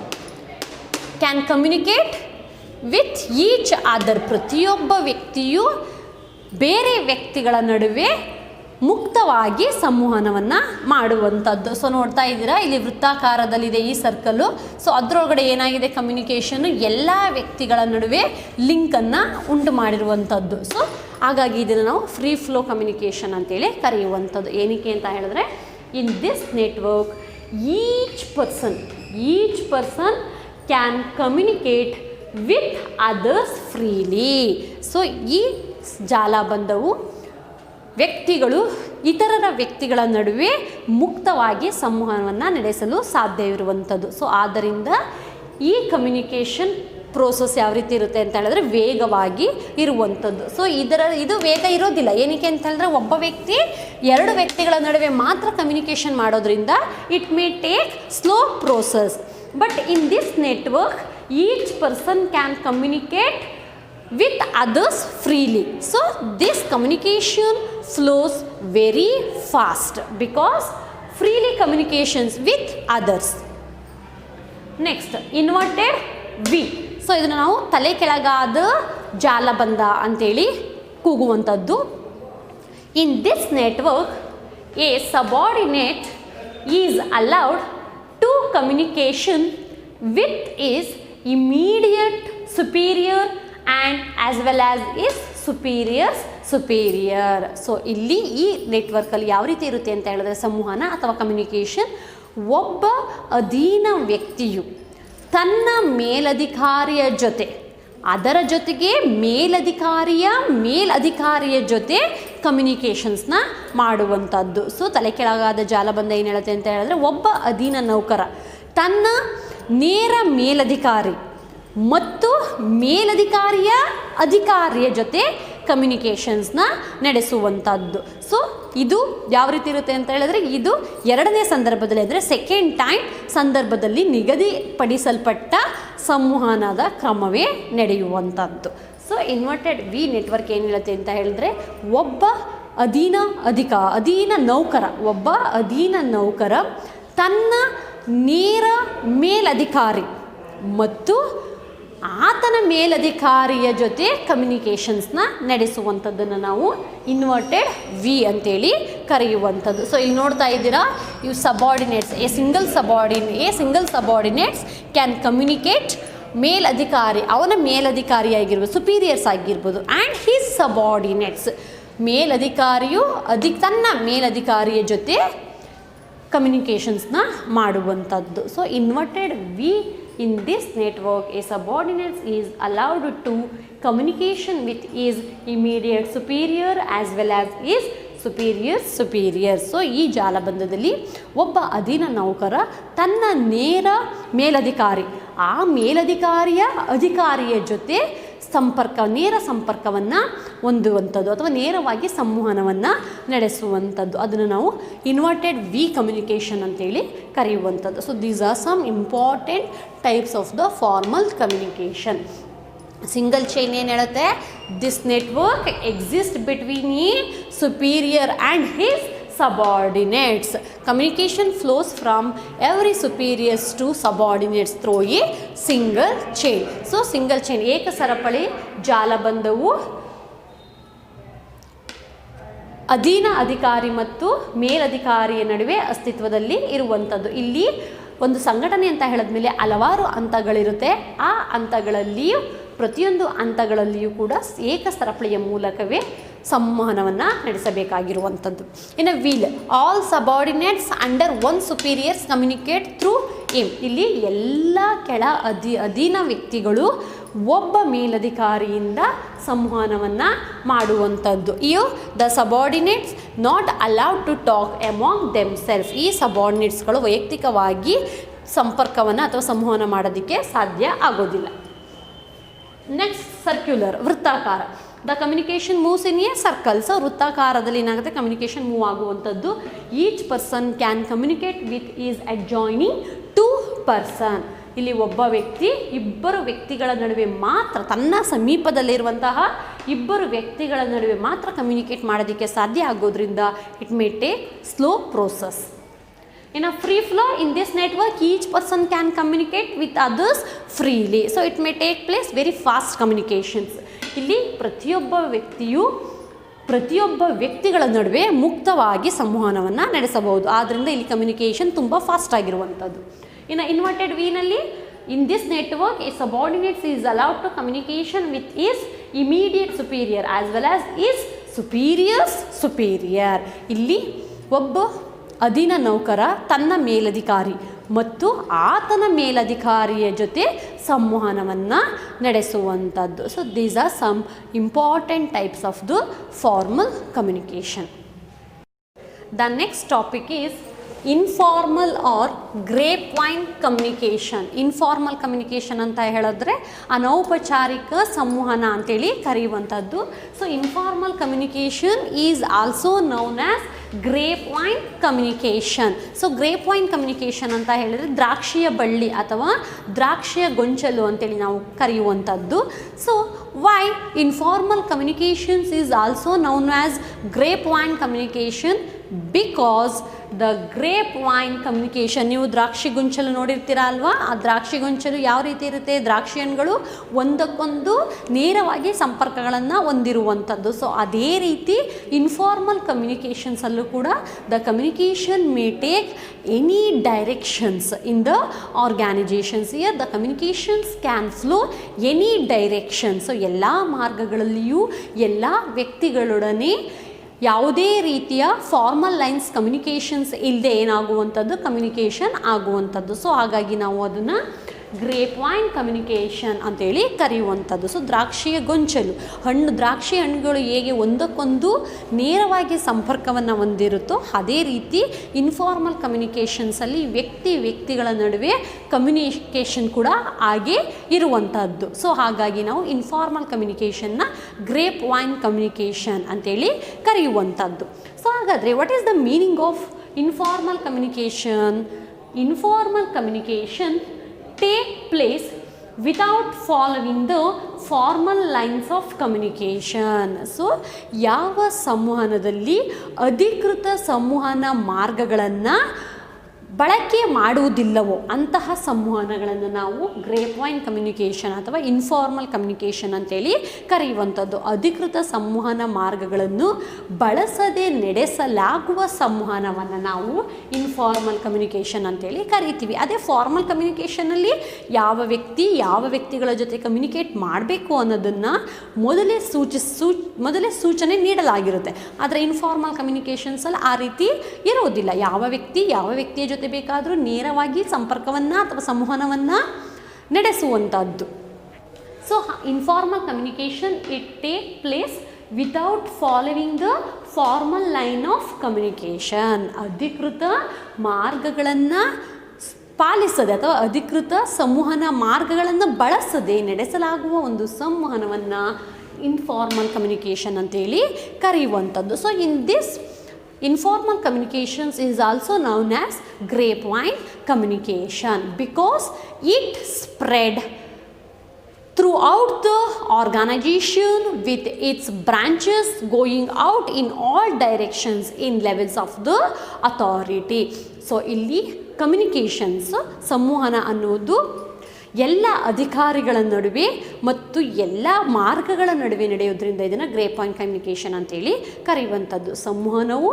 can communicate with each other. ಪ್ರತಿಯೊಬ್ಬ ವ್ಯಕ್ತಿಯು ಬೇರೆ ವ್ಯಕ್ತಿಗಳ ನಡುವೆ ಮುಕ್ತವಾಗಿ ಸಂವಹನವನ್ನು ಮಾಡುವಂಥದ್ದು. ಸೊ ನೋಡ್ತಾ ಇದ್ದೀರಾ ಇಲ್ಲಿ ವೃತ್ತಾಕಾರದಲ್ಲಿದೆ ಈ ಸರ್ಕಲ್ಲು. ಸೊ ಅದರೊಳಗಡೆ ಏನಾಗಿದೆ, ಕಮ್ಯುನಿಕೇಷನ್ನು ಎಲ್ಲ ವ್ಯಕ್ತಿಗಳ ನಡುವೆ ಲಿಂಕನ್ನು ಉಂಟು ಮಾಡಿರುವಂಥದ್ದು. ಸೊ ಹಾಗಾಗಿ ಇದನ್ನು ನಾವು ಫ್ರೀ ಫ್ಲೋ ಕಮ್ಯುನಿಕೇಷನ್ ಅಂತೇಳಿ ಕರೆಯುವಂಥದ್ದು. ಏನಕ್ಕೆ ಅಂತ ಹೇಳಿದ್ರೆ ಇನ್ this network each person can communicate with others freely. So ಈ ಜಾಲಬಂಧವು ವ್ಯಕ್ತಿಗಳು ಇತರರ ವ್ಯಕ್ತಿಗಳ ನಡುವೆ ಮುಕ್ತವಾಗಿ ಸಂವಹನವನ್ನು ನಡೆಸಲು ಸಾಧ್ಯವಿರುವಂಥದ್ದು. ಸೊ ಆದ್ದರಿಂದ ಈ ಕಮ್ಯುನಿಕೇಷನ್ ಪ್ರೋಸೆಸ್ ಯಾವ ರೀತಿ ಇರುತ್ತೆ ಅಂತ ಹೇಳಿದ್ರೆ ವೇಗವಾಗಿ ಇರುವಂಥದ್ದು. ಸೊ ಇದು ವೇಗ ಇರೋದಿಲ್ಲ. ಏನಕ್ಕೆ ಅಂತ ಹೇಳಿದ್ರೆ ಒಬ್ಬ ವ್ಯಕ್ತಿ ಎರಡು ವ್ಯಕ್ತಿಗಳ ನಡುವೆ ಮಾತ್ರ ಕಮ್ಯುನಿಕೇಷನ್ ಮಾಡೋದ್ರಿಂದ it may take slow process. But in this network each person can communicate with others freely. So this communication flows very fast because freely communications with others. Next inverted V. So ಇದನ್ನು ನಾವು ತಲೆ ಕೆಳಗಾದ ಜಾಲಬಂಧ ಅಂತೇಳಿ ಕೂಗುವಂಥದ್ದು. In this network a subordinate is allowed to communication with his immediate superior and as well as is superior. So ಇಲ್ಲಿ ಈ ನೆಟ್ವರ್ಕಲ್ಲಿ ಯಾವ ರೀತಿ ಇರುತ್ತೆ ಅಂತ ಹೇಳಿದ್ರೆ ಸಂವಹನ ಅಥವಾ ಕಮ್ಯುನಿಕೇಷನ್, ಒಬ್ಬ ಅಧೀನ ವ್ಯಕ್ತಿಯು ತನ್ನ ಮೇಲಧಿಕಾರಿಯ ಜೊತೆ, ಅದರ ಜೊತೆಗೆ ಮೇಲಧಿಕಾರಿಯ ಜೊತೆ ಕಮ್ಯುನಿಕೇಷನ್ಸ್ನ ಮಾಡುವಂಥದ್ದು. ಸೊ ತಲೆ ಕೆಳಗಾದ ಜಾಲಬಂಧ ಏನು ಹೇಳುತ್ತೆ ಅಂತ ಹೇಳಿದ್ರೆ ಒಬ್ಬ ಅಧೀನ ನೌಕರ ತನ್ನ ನೇರ ಮೇಲಧಿಕಾರಿ ಮತ್ತು ಮೇಲಧಿಕಾರಿಯ ಅಧಿಕಾರಿಯ ಜೊತೆ ಕಮ್ಯುನಿಕೇಷನ್ಸ್ನ ನಡೆಸುವಂಥದ್ದು. ಸೊ ಇದು ಯಾವ ರೀತಿ ಇರುತ್ತೆ ಅಂತ ಹೇಳಿದ್ರೆ, ಇದು ಎರಡನೇ ಸಂದರ್ಭದಲ್ಲಿ ಅಂದರೆ ಸೆಕೆಂಡ್ ಟೈಮ್ ಸಂದರ್ಭದಲ್ಲಿ ನಿಗದಿಪಡಿಸಲ್ಪಟ್ಟ ಸಂವಹನದ ಕ್ರಮವೇ ನಡೆಯುವಂಥದ್ದು. ಸೊ ಇನ್ವರ್ಟೆಡ್ ವಿ ನೆಟ್ವರ್ಕ್ ಏನು ಹೇಳುತ್ತೆ ಅಂತ ಹೇಳಿದ್ರೆ, ಒಬ್ಬ ಅಧೀನ ನೌಕರ ತನ್ನ ನೇರ ಮೇಲಧಿಕಾರಿ ಮತ್ತು ಆತನ ಮೇಲಧಿಕಾರಿಯ ಜೊತೆ ಕಮ್ಯುನಿಕೇಷನ್ಸ್ನ ನಡೆಸುವಂಥದ್ದನ್ನು ನಾವು ಇನ್ವರ್ಟೆಡ್ ವಿ ಅಂತೇಳಿ ಕರೆಯುವಂಥದ್ದು. ಸೊ ಇಲ್ಲಿ ನೋಡ್ತಾ ಇದ್ದೀರಾ, ಇವು subordinates. A single subordinates can communicate ಮೇಲಧಿಕಾರಿ, ಅವನ ಮೇಲಧಿಕಾರಿಯಾಗಿರ್ಬೋದು, ಸುಪೀರಿಯರ್ಸ್ ಆಗಿರ್ಬೋದು, ಆ್ಯಂಡ್ ಹಿಸ್ ಸಬಾರ್ಡಿನೇಟ್ಸ್, ಮೇಲಧಿಕಾರಿಯು ತನ್ನ ಮೇಲಧಿಕಾರಿಯ ಜೊತೆ ಕಮ್ಯುನಿಕೇಷನ್ಸ್ನ ಮಾಡುವಂಥದ್ದು. So inverted V in this network, a subordinate is allowed to communication with his immediate superior as well as his superior. So ಈ ಜಾಲಬಂಧದಲ್ಲಿ ಒಬ್ಬ ಅಧೀನ ನೌಕರ ತನ್ನ ಮೇಲಧಿಕಾರಿ, ಆ ಮೇಲಧಿಕಾರಿಯ ಅಧಿಕಾರಿಯ ಜೊತೆ ನೇರ ಸಂಪರ್ಕವನ್ನು ಹೊಂದುವಂಥದ್ದು ಅಥವಾ ನೇರವಾಗಿ ಸಂವಹನವನ್ನು ನಡೆಸುವಂಥದ್ದು, ಅದನ್ನು ನಾವು ಇನ್ವರ್ಟೆಡ್ ವಿ ಕಮ್ಯುನಿಕೇಷನ್ ಅಂತೇಳಿ ಕರೆಯುವಂಥದ್ದು. So these are some important types of the formal communication. Single chain ಏನು ಹೇಳುತ್ತೆ, this network exist between a superior and his subordinates. Communication flows from every superiors to subordinates through a single chain. So single chain, ಏಕ ಸರಪಳಿ ಜಾಲಬಂಧವು ಅಧೀನ ಅಧಿಕಾರಿ ಮತ್ತು ಮೇಲಧಿಕಾರಿಯ ನಡುವೆ ಅಸ್ತಿತ್ವದಲ್ಲಿ ಇರುವಂಥದ್ದು. ಇಲ್ಲಿ ಒಂದು ಸಂಘಟನೆ ಅಂತ ಹೇಳಿದ್ಮೇಲೆ ಹಲವಾರು ಹಂತಗಳಿರುತ್ತೆ. ಆ ಹಂತಗಳಲ್ಲಿಯೂ ಪ್ರತಿಯೊಂದು ಹಂತಗಳಲ್ಲಿಯೂ ಕೂಡ ಏಕ ಸರಪಳಿಯ ಮೂಲಕವೇ ಸಂವಹನವನ್ನು ನಡೆಸಬೇಕಾಗಿರುವಂಥದ್ದು. ಇನ್ನು wheel, all subordinates under one superiors communicate through him. ಇಲ್ಲಿ ಎಲ್ಲ ಅಧೀನ ವ್ಯಕ್ತಿಗಳು ಒಬ್ಬ ಮೇಲಧಿಕಾರಿಯಿಂದ ಸಂವಹನವನ್ನು ಮಾಡುವಂಥದ್ದು. The subordinates not allowed to talk among themself. ಈ ಸಬಾರ್ಡಿನೇಟ್ಸ್ಗಳು ವೈಯಕ್ತಿಕವಾಗಿ ಸಂಪರ್ಕವನ್ನು ಅಥವಾ ಸಂವಹನ ಮಾಡೋದಕ್ಕೆ ಸಾಧ್ಯ ಆಗೋದಿಲ್ಲ. ನೆಕ್ಸ್ಟ್ ಸರ್ಕ್ಯುಲರ್, ವೃತ್ತಾಕಾರ. The communication moves in a circle. So ವೃತ್ತಾಕಾರದಲ್ಲಿ ಏನಾಗುತ್ತೆ, ಕಮ್ಯುನಿಕೇಷನ್ ಮೂವ್ ಆಗುವಂಥದ್ದು. Each person can communicate with his adjoining two person. ಇಲ್ಲಿ ಒಬ್ಬ ವ್ಯಕ್ತಿ ಇಬ್ಬರು ವ್ಯಕ್ತಿಗಳ ನಡುವೆ ಮಾತ್ರ, ತನ್ನ ಸಮೀಪದಲ್ಲಿರುವಂತಹ ಇಬ್ಬರು ವ್ಯಕ್ತಿಗಳ ನಡುವೆ ಮಾತ್ರ ಕಮ್ಯುನಿಕೇಟ್ ಮಾಡೋದಕ್ಕೆ ಸಾಧ್ಯ ಆಗೋದ್ರಿಂದ it may take slow process. In a free flow, in this network, each person can communicate with others freely. So it may take place very fast communications. ಇಲ್ಲಿ ಪ್ರತಿಯೊಬ್ಬ ವ್ಯಕ್ತಿಗಳ ನಡುವೆ ಮುಕ್ತವಾಗಿ ಸಂವಹನವನ್ನು ನಡೆಸಬಹುದು. ಆದ್ದರಿಂದ ಇಲ್ಲಿ ಕಮ್ಯುನಿಕೇಷನ್ ತುಂಬ ಫಾಸ್ಟ್ ಆಗಿರುವಂಥದ್ದು. ಇನ್ನು inverted ವಿನಲ್ಲಿ, in this network, a subordinate is allowed to communication with his immediate superior as well as his superior. ಇಲ್ಲಿ ಒಬ್ಬ ಅಧೀನ ನೌಕರ ತನ್ನ ಮೇಲಧಿಕಾರಿ ಮತ್ತು ಆತನ ಮೇಲಧಿಕಾರಿಯ ಜೊತೆ ಸಂವಹನವನ್ನು ನಡೆಸುವಂಥದ್ದು. So these are some important types of the formal communication. The next topic is informal or grapevine communication. Informal communication ಅಂತ ಹೇಳಿದ್ರೆ ಅನೌಪಚಾರಿಕ ಸಂವಹನ ಅಂತೇಳಿ ಕರೆಯುವಂಥದ್ದು. So informal communication is also known as grapevine communication. So grapevine communication ಅಂತ ಹೇಳಿದರೆ ದ್ರಾಕ್ಷಿಯ ಬಳ್ಳಿ ಅಥವಾ ದ್ರಾಕ್ಷಿಯ ಗೊಂಚಲು ಅಂತೇಳಿ ನಾವು ಕರೆಯುವಂಥದ್ದು. So why informal communications is also known as grapevine communication? Because the grape wine communication, ನೀವು ದ್ರಾಕ್ಷಿ ಗೊಂಚಲು ನೋಡಿರ್ತೀರ ಅಲ್ವಾ? ಆ ದ್ರಾಕ್ಷಿ ಗೊಂಚಲು ಯಾವ ರೀತಿ ಇರುತ್ತೆ, ದ್ರಾಕ್ಷಿ ಹಣ್ಣುಗಳು ಒಂದಕ್ಕೊಂದು ನೇರವಾಗಿ ಸಂಪರ್ಕಗಳನ್ನು ಹೊಂದಿರುವಂಥದ್ದು. ಸೊ ಅದೇ ರೀತಿ ಇನ್ಫಾರ್ಮಲ್ ಕಮ್ಯುನಿಕೇಷನ್ಸಲ್ಲೂ ಕೂಡ the communication may take any directions in the organisations. Here the communications can flow any direction. So ಎಲ್ಲ ಮಾರ್ಗಗಳಲ್ಲಿಯೂ ಎಲ್ಲ ವ್ಯಕ್ತಿಗಳೊಡನೆ ಯಾವುದೇ ರೀತಿಯ ಫಾರ್ಮಲ್ ಲೈನ್ಸ್ ಕಮ್ಯುನಿಕೇಷನ್ಸ್ ಇಲ್ಲದೆ ಏನಾಗುವಂಥದ್ದು, ಕಮ್ಯುನಿಕೇಷನ್ ಆಗುವಂಥದ್ದು. ಸೊ ಹಾಗಾಗಿ ನಾವು ಅದನ್ನು ಗ್ರೇಪ್ ವೈನ್ ಕಮ್ಯುನಿಕೇಷನ್ ಅಂತೇಳಿ ಕರೆಯುವಂಥದ್ದು. ಸೊ ದ್ರಾಕ್ಷಿಯ ಗೊಂಚಲು, ದ್ರಾಕ್ಷಿ ಹಣ್ಣುಗಳು ಹೇಗೆ ಒಂದಕ್ಕೊಂದು ನೇರವಾಗಿ ಸಂಪರ್ಕವನ್ನು ಹೊಂದಿರುತ್ತೋ ಅದೇ ರೀತಿ ಇನ್ಫಾರ್ಮಲ್ ಕಮ್ಯುನಿಕೇಷನ್ಸಲ್ಲಿ ವ್ಯಕ್ತಿಗಳ ನಡುವೆ ಕಮ್ಯುನಿಕೇಷನ್ ಕೂಡ ಹಾಗೆ ಇರುವಂಥದ್ದು. ಸೊ ಹಾಗಾಗಿ ನಾವು ಇನ್ಫಾರ್ಮಲ್ ಕಮ್ಯುನಿಕೇಷನ್ನ ಗ್ರೇಪ್ ವೈನ್ ಕಮ್ಯುನಿಕೇಷನ್ ಅಂತೇಳಿ ಕರೆಯುವಂಥದ್ದು. ಸೊ ಹಾಗಾದರೆ what is the meaning of informal communication? Informal communication take place without following the formal lines of communication. So ಯಾವ ಸಂವಹನದಲ್ಲಿ ಅಧಿಕೃತ ಸಂವಹನ ಮಾರ್ಗಗಳನ್ನು ಬಳಕೆ ಮಾಡುವುದಿಲ್ಲವೋ ಅಂತಹ ಸಂವಹನಗಳನ್ನು ನಾವು ಗ್ರೇಪ್ ವೈನ್ ಕಮ್ಯುನಿಕೇಷನ್ ಅಥವಾ ಇನ್ಫಾರ್ಮಲ್ ಕಮ್ಯುನಿಕೇಷನ್ ಅಂತೇಳಿ ಕರೆಯುವಂಥದ್ದು. ಅಧಿಕೃತ ಸಂವಹನ ಮಾರ್ಗಗಳನ್ನು ಬಳಸದೆ ನಡೆಸಲಾಗುವ ಸಂವಹನವನ್ನು ನಾವು ಇನ್ಫಾರ್ಮಲ್ ಕಮ್ಯುನಿಕೇಷನ್ ಅಂತೇಳಿ ಕರಿತೀವಿ. ಅದೇ ಫಾರ್ಮಲ್ ಕಮ್ಯುನಿಕೇಷನಲ್ಲಿ ಯಾವ ವ್ಯಕ್ತಿಗಳ ಜೊತೆ ಕಮ್ಯುನಿಕೇಟ್ ಮಾಡಬೇಕು ಅನ್ನೋದನ್ನು ಮೊದಲೇ ಸೂಚನೆ ನೀಡಲಾಗಿರುತ್ತೆ. ಆದರೆ ಇನ್ಫಾರ್ಮಲ್ ಕಮ್ಯುನಿಕೇಷನ್ಸಲ್ಲಿ ಆ ರೀತಿ ಇರೋದಿಲ್ಲ. ಯಾವ ವ್ಯಕ್ತಿಯ ಜೊತೆ ಬೇಕಾದರೂ ನೇರವಾಗಿ ಸಂಪರ್ಕವನ್ನು ಅಥವಾ ಸಂವಹನವನ್ನು ನಡೆಸುವಂಥದ್ದು. So informal communication it take place without following the formal line of communication. ಅಧಿಕೃತ ಮಾರ್ಗಗಳನ್ನು ಪಾಲಿಸದೆ ಅಥವಾ ಅಧಿಕೃತ ಸಂವಹನ ಮಾರ್ಗಗಳನ್ನು ಬಳಸದೆ ನಡೆಸಲಾಗುವ ಒಂದು ಸಂವಹನವನ್ನು ಇನ್ಫಾರ್ಮಲ್ ಕಮ್ಯುನಿಕೇಷನ್ ಅಂತೇಳಿ ಕರೆಯುವಂಥದ್ದು. So in this informal communications is also known as grapevine communication because it spread throughout the organization with its branches going out in all directions in levels of the authority. So ಇಲ್ಲಿ communications ಸಂವಹನ ಅನ್ನೋದು ಎಲ್ಲ ಅಧಿಕಾರಿಗಳ ನಡುವೆ ಮತ್ತು ಎಲ್ಲ ಮಾರ್ಗಗಳ ನಡುವೆ ನಡೆಯೋದ್ರಿಂದ ಇದನ್ನು ಗ್ರೇಪ್ ವೈನ್ ಕಮ್ಯುನಿಕೇಷನ್ ಅಂತೇಳಿ ಕರೆಯುವಂಥದ್ದು. ಸಂವಹನವು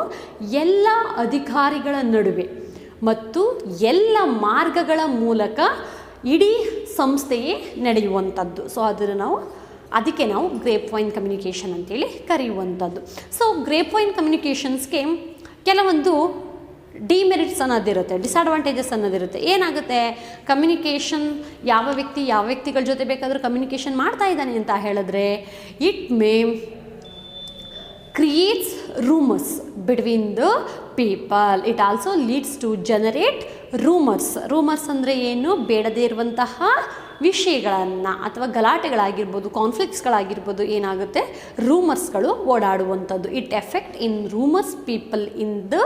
ಎಲ್ಲ ಅಧಿಕಾರಿಗಳ ನಡುವೆ ಮತ್ತು ಎಲ್ಲ ಮಾರ್ಗಗಳ ಮೂಲಕ ಇಡೀ ಸಂಸ್ಥೆಯೇ ನಡೆಯುವಂಥದ್ದು. ಸೊ ಅದಕ್ಕೆ ನಾವು ಗ್ರೇಪ್ ವೈನ್ ಕಮ್ಯುನಿಕೇಷನ್ ಅಂತೇಳಿ ಕರೆಯುವಂಥದ್ದು. ಸೊ ಗ್ರೇಪ್ ವೈನ್ ಕಮ್ಯುನಿಕೇಷನ್ಸ್ಗೆ ಕೆಲವೊಂದು ಡಿಮೆರಿಟ್ಸ್ ಅನ್ನೋದಿರುತ್ತೆ, ಡಿಸ್ಅಡ್ವಾಂಟೇಜಸ್ ಅನ್ನೋದಿರುತ್ತೆ. ಏನಾಗುತ್ತೆ, ಕಮ್ಯುನಿಕೇಷನ್ ಯಾವ ವ್ಯಕ್ತಿಗಳ ಜೊತೆ ಬೇಕಾದರೂ ಕಮ್ಯುನಿಕೇಷನ್ ಮಾಡ್ತಾ ಇದ್ದಾನೆ ಅಂತ ಹೇಳಿದ್ರೆ it may creates rumours between the people. It also leads to generate rumours ಅಂದರೆ ಏನು, ಬೇಡದೇ ಇರುವಂತಹ ವಿಷಯಗಳನ್ನು ಅಥವಾ ಗಲಾಟೆಗಳಾಗಿರ್ಬೋದು, ಕಾನ್ಫ್ಲಿಕ್ಟ್ಸ್ಗಳಾಗಿರ್ಬೋದು, ಏನಾಗುತ್ತೆ ರೂಮರ್ಸ್ಗಳು ಓಡಾಡುವಂಥದ್ದು. It effect in rumours people in the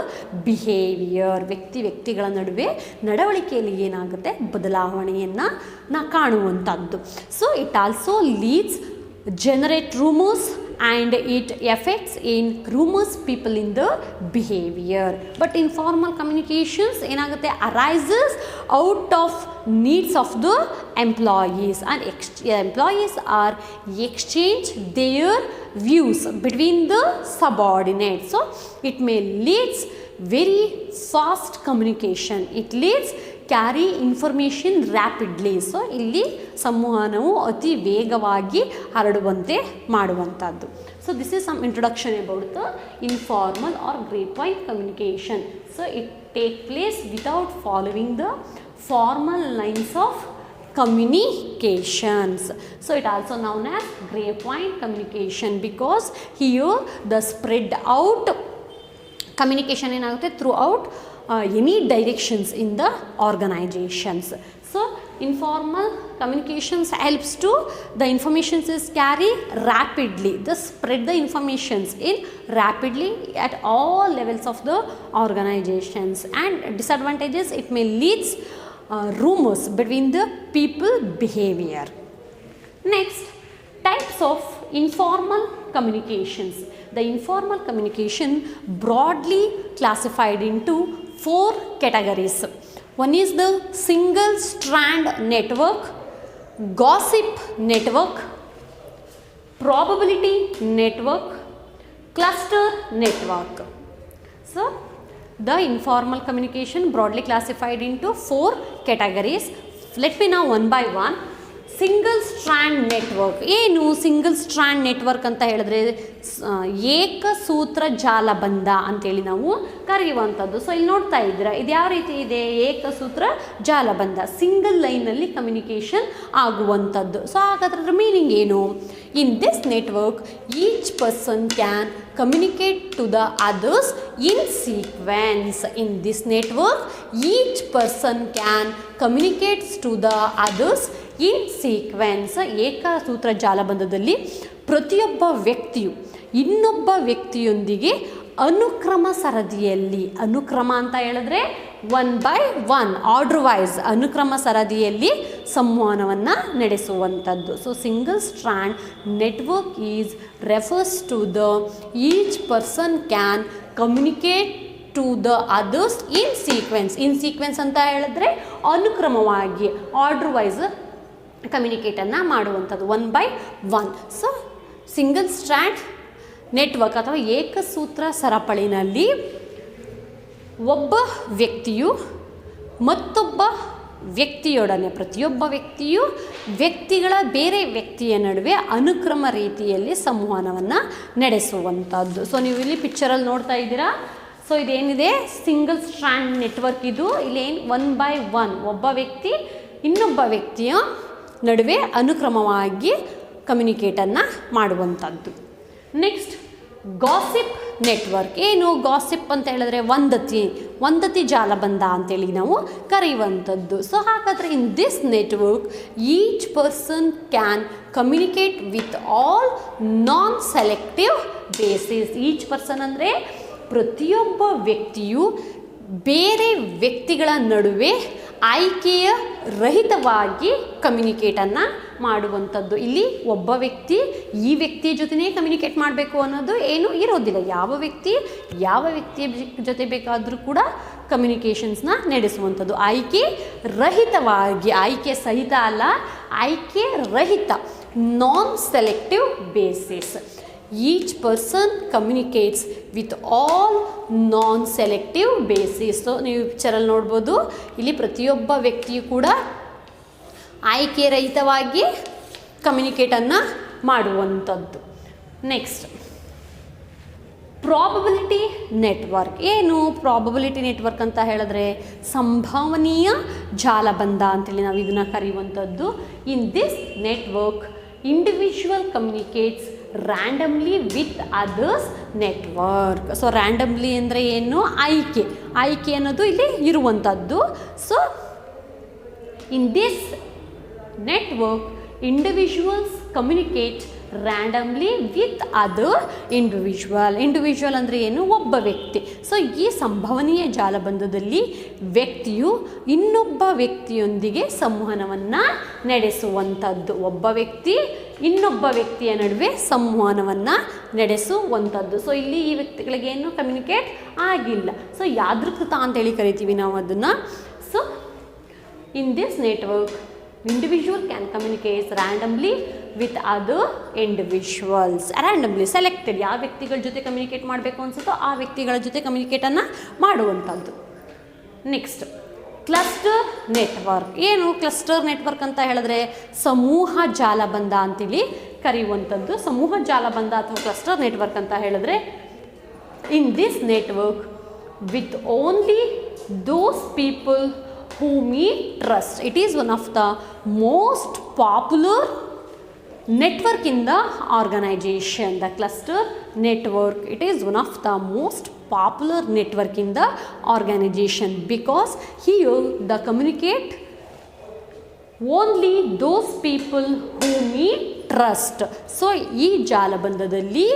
behaviour. ವ್ಯಕ್ತಿಗಳ ನಡುವೆ ನಡವಳಿಕೆಯಲ್ಲಿ ಏನಾಗುತ್ತೆ ಬದಲಾವಣೆಯನ್ನು ಕಾಣುವಂಥದ್ದು. So it also leads generate rumors and it affects in rumors people in the behavior. But informal communications ಏನಾಗುತ್ತೆ arises out of needs of the employees and employees are exchange their views between the subordinates. So it may leads very fast communication. It leads carry information rapidly. So ಇಲ್ಲಿ ಸಂವಹನವು ಅತಿ ವೇಗವಾಗಿ ಹರಡುವಂತೆ ಮಾಡುವಂಥದ್ದು. So this is some introduction about the informal or grapevine communication. So it take place without following the formal lines of communications. So it also known as grapevine communication because here the spread out communication ಏನಾಗುತ್ತೆ throughout any directions in the organizations. So informal communications helps to the information is carry rapidly, the spread the informations in rapidly at all levels of the organizations. And disadvantages, it may leads rumors between the people behavior. Next, types of informal communications. The informal communication broadly classified into 4 categories. One is the single strand network, gossip network, probability network, cluster network. So the informal communication broadly classified into 4 categories. Let me now one by one. Single strand network. ಏನು single strand network ಅಂತ ಹೇಳಿದ್ರೆ ಏಕಸೂತ್ರ ಜಾಲಬಂಧ ಅಂತೇಳಿ ನಾವು ಕರೆಯುವಂಥದ್ದು. So ಇಲ್ಲಿ ನೋಡ್ತಾ ಇದ್ದೀರಾ, ಇದು ಯಾವ ರೀತಿ ಇದೆ? ಏಕಸೂತ್ರ ಜಾಲಬಂಧ, ಸಿಂಗಲ್ ಲೈನಲ್ಲಿ ಕಮ್ಯುನಿಕೇಷನ್ ಆಗುವಂಥದ್ದು. ಸೊ ಹಾಗಾದ್ರೆ ಮೀನಿಂಗ್ ಏನು? ಇನ್ this network each person can communicate to the others in sequence. In this network each person can communicate to the others in sequence. ಏಕಸೂತ್ರ ಜಾಲಬಂಧದಲ್ಲಿ ಪ್ರತಿಯೊಬ್ಬ ವ್ಯಕ್ತಿಯು ಇನ್ನೊಬ್ಬ ವ್ಯಕ್ತಿಯೊಂದಿಗೆ ಅನುಕ್ರಮ ಸರದಿಯಲ್ಲಿ, ಅನುಕ್ರಮ ಅಂತ ಹೇಳಿದ್ರೆ 1 by 1 ಆರ್ಡರ್ ವೈಸ್ ಅನುಕ್ರಮ ಸರದಿಯಲ್ಲಿ ಸಂವಹನವನ್ನು ನಡೆಸುವಂಥದ್ದು. So single strand network is refers to the each person can communicate to the others in sequence. In sequence ಅಂತ ಹೇಳಿದ್ರೆ ಅನುಕ್ರಮವಾಗಿ ಆರ್ಡರ್ ವೈಸ್ ಕಮ್ಯುನಿಕೇಟನ್ನು ಮಾಡುವಂಥದ್ದು 1 by 1. So single strand network ಅಥವಾ ಏಕಸೂತ್ರ ಸರಪಳಿನಲ್ಲಿ ಒಬ್ಬ ವ್ಯಕ್ತಿಯು ಮತ್ತೊಬ್ಬ ವ್ಯಕ್ತಿಯೊಡನೆ, ಪ್ರತಿಯೊಬ್ಬ ವ್ಯಕ್ತಿಯು ವ್ಯಕ್ತಿಗಳ ಬೇರೆ ವ್ಯಕ್ತಿಯ ನಡುವೆ ಅನುಕ್ರಮ ರೀತಿಯಲ್ಲಿ ಸಂವಹನವನ್ನು ನಡೆಸುವಂಥದ್ದು. ಸೊ ನೀವು ಇಲ್ಲಿ ಪಿಕ್ಚರಲ್ಲಿ ನೋಡ್ತಾ ಇದ್ದೀರಾ. ಸೊ ಇದೇನಿದೆ ಸಿಂಗಲ್ ಸ್ಟ್ರ್ಯಾಂಡ್ ನೆಟ್ವರ್ಕ್. ಇದು ಇಲ್ಲೇನು 1 by 1 ಒಬ್ಬ ವ್ಯಕ್ತಿ ಇನ್ನೊಬ್ಬ ವ್ಯಕ್ತಿಯ ನಡುವೆ ಅನುಕ್ರಮವಾಗಿ ಕಮ್ಯುನಿಕೇಟನ್ನು ಮಾಡುವಂಥದ್ದು. Next gossip network. ಏನು ಗಾಸಿಪ್ ಅಂತ ಹೇಳಿದ್ರೆ ವಂದತಿ ಜಾಲಬಂಧ ಅಂತೇಳಿ ನಾವು ಕರೆಯುವಂಥದ್ದು. ಸೊ ಹಾಗಾದರೆ ಇನ್ this network each person can communicate with all non selective basis. Each person ಅಂದರೆ ಪ್ರತಿಯೊಬ್ಬ ವ್ಯಕ್ತಿಯು ಬೇರೆ ವ್ಯಕ್ತಿಗಳ ನಡುವೆ ಆಯ್ಕೆಯ ರಹಿತವಾಗಿ ಕಮ್ಯುನಿಕೇಟನ್ನು ಮಾಡುವಂಥದ್ದು. ಇಲ್ಲಿ ಒಬ್ಬ ವ್ಯಕ್ತಿ ಈ ವ್ಯಕ್ತಿಯ ಜೊತೆನೇ ಕಮ್ಯುನಿಕೇಟ್ ಮಾಡಬೇಕು ಅನ್ನೋದು ಏನು ಇರೋದಿಲ್ಲ. ಯಾವ ವ್ಯಕ್ತಿಯ ಜೊತೆ ಬೇಕಾದರೂ ಕೂಡ ಕಮ್ಯುನಿಕೇಷನ್ಸ್ನ ನಡೆಸುವಂಥದ್ದು ಆಯ್ಕೆ ರಹಿತವಾಗಿ, ಆಯ್ಕೆ ಸಹಿತ ಅಲ್ಲ, ಆಯ್ಕೆ ರಹಿತ, non selective basis. Each person communicates with all non selective basis. So ನೀವು ಪಿಕ್ಚರಲ್ಲಿ ನೋಡ್ಬೋದು, ಇಲ್ಲಿ ಪ್ರತಿಯೊಬ್ಬ ವ್ಯಕ್ತಿಯು ಕೂಡ ಆಯ್ಕೆ ರಹಿತವಾಗಿ ಕಮ್ಯುನಿಕೇಟನ್ನು ಮಾಡುವಂಥದ್ದು. Next probability network. ಏನು ಪ್ರಾಬಬಿಲಿಟಿ ನೆಟ್ವರ್ಕ್ ಅಂತ ಹೇಳಿದ್ರೆ ಸಂಭವನೀಯ ಜಾಲಬಂಧ ಅಂತೇಳಿ ನಾವು ಇದನ್ನು ಕರೆಯುವಂಥದ್ದು. In this network individual communicates randomly with others network. So randomly ಅಂದರೆ ಏನು? ಆಯ್ಕೆ ಅನ್ನೋದು ಇಲ್ಲಿ ಇರುವಂಥದ್ದು. So in this network individuals communicate randomly with other individual ಅಂದರೆ ಏನು? ಒಬ್ಬ ವ್ಯಕ್ತಿ. ಸೊ ಈ ಸಂಭವನೀಯ ಜಾಲಬಂಧದಲ್ಲಿ ವ್ಯಕ್ತಿಯು ಇನ್ನೊಬ್ಬ ವ್ಯಕ್ತಿಯೊಂದಿಗೆ ಸಂವಹನವನ್ನು ನಡೆಸುವಂಥದ್ದು. ಒಬ್ಬ ವ್ಯಕ್ತಿ ಇನ್ನೊಬ್ಬ ವ್ಯಕ್ತಿಯ ನಡುವೆ ಸಂವಹನವನ್ನು ನಡೆಸುವಂಥದ್ದು. ಸೊ ಇಲ್ಲಿ ಈ ವ್ಯಕ್ತಿಗಳಿಗೆ ಏನು ಕಮ್ಯುನಿಕೇಟ್ ಆಗಿಲ್ಲ. ಸೊ ಯಾದೃಕೃತ ಅಂತೇಳಿ ಕರಿತೀವಿ ನಾವು ಅದನ್ನು. So in this network individual can communicate randomly with other individuals. Randomly selected, ಯಾವ ವ್ಯಕ್ತಿಗಳ ಜೊತೆ ಕಮ್ಯುನಿಕೇಟ್ ಮಾಡಬೇಕು ಅನಿಸುತ್ತೋ ಆ ವ್ಯಕ್ತಿಗಳ ಜೊತೆ ಕಮ್ಯುನಿಕೇಟನ್ನು ಮಾಡುವಂಥದ್ದು. Next cluster network. ಏನು ಕ್ಲಸ್ಟರ್ ನೆಟ್ವರ್ಕ್ ಅಂತ ಹೇಳಿದ್ರೆ ಸಮೂಹ ಜಾಲಬಂಧ ಅಂತೇಳಿ ಕರೆಯುವಂಥದ್ದು. ಸಮೂಹ ಜಾಲಬಂಧ ಅಥವಾ ಕ್ಲಸ್ಟರ್ ನೆಟ್ವರ್ಕ್ ಅಂತ ಹೇಳಿದ್ರೆ ಇನ್ this network with only those people whom we trust. It is one of the most popular network in the organization. The cluster network, it is one of the most popular network in the organization because here the communicate only those people whom we trust. So ಈ ಜಾಲಬಂಧದಲ್ಲಿ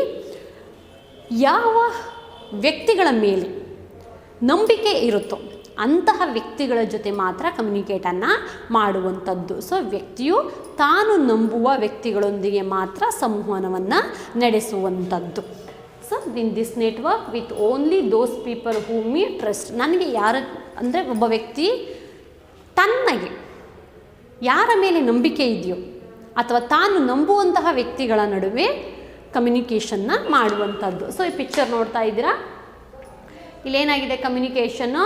ಯಾವ ವ್ಯಕ್ತಿಗಳ ಮೇಲೆ ನಂಬಿಕೆ ಇರುತ್ತೋ ಅಂತಹ ವ್ಯಕ್ತಿಗಳ ಜೊತೆ ಮಾತ್ರ ಕಮ್ಯುನಿಕೇಟನ್ನು ಮಾಡುವಂಥದ್ದು. ಸೊ ವ್ಯಕ್ತಿಯು ತಾನು ನಂಬುವ ವ್ಯಕ್ತಿಗಳೊಂದಿಗೆ ಮಾತ್ರ ಸಂವಹನವನ್ನು ನಡೆಸುವಂಥದ್ದು. So in this network with only those people whom we trust. ನನಗೆ ಅಂದರೆ ಒಬ್ಬ ವ್ಯಕ್ತಿ ತನ್ನಗೆ ಯಾರ ಮೇಲೆ ನಂಬಿಕೆ ಇದೆಯೋ ಅಥವಾ ತಾನು ನಂಬುವಂತಹ ವ್ಯಕ್ತಿಗಳ ನಡುವೆ ಕಮ್ಯುನಿಕೇಷನ್ನ ಮಾಡುವಂಥದ್ದು. ಸೊ ಈ ಪಿಕ್ಚರ್ ನೋಡ್ತಾ ಇದ್ದೀರಾ, ಇಲ್ಲೇನಾಗಿದೆ ಕಮ್ಯುನಿಕೇಷನ್ನು,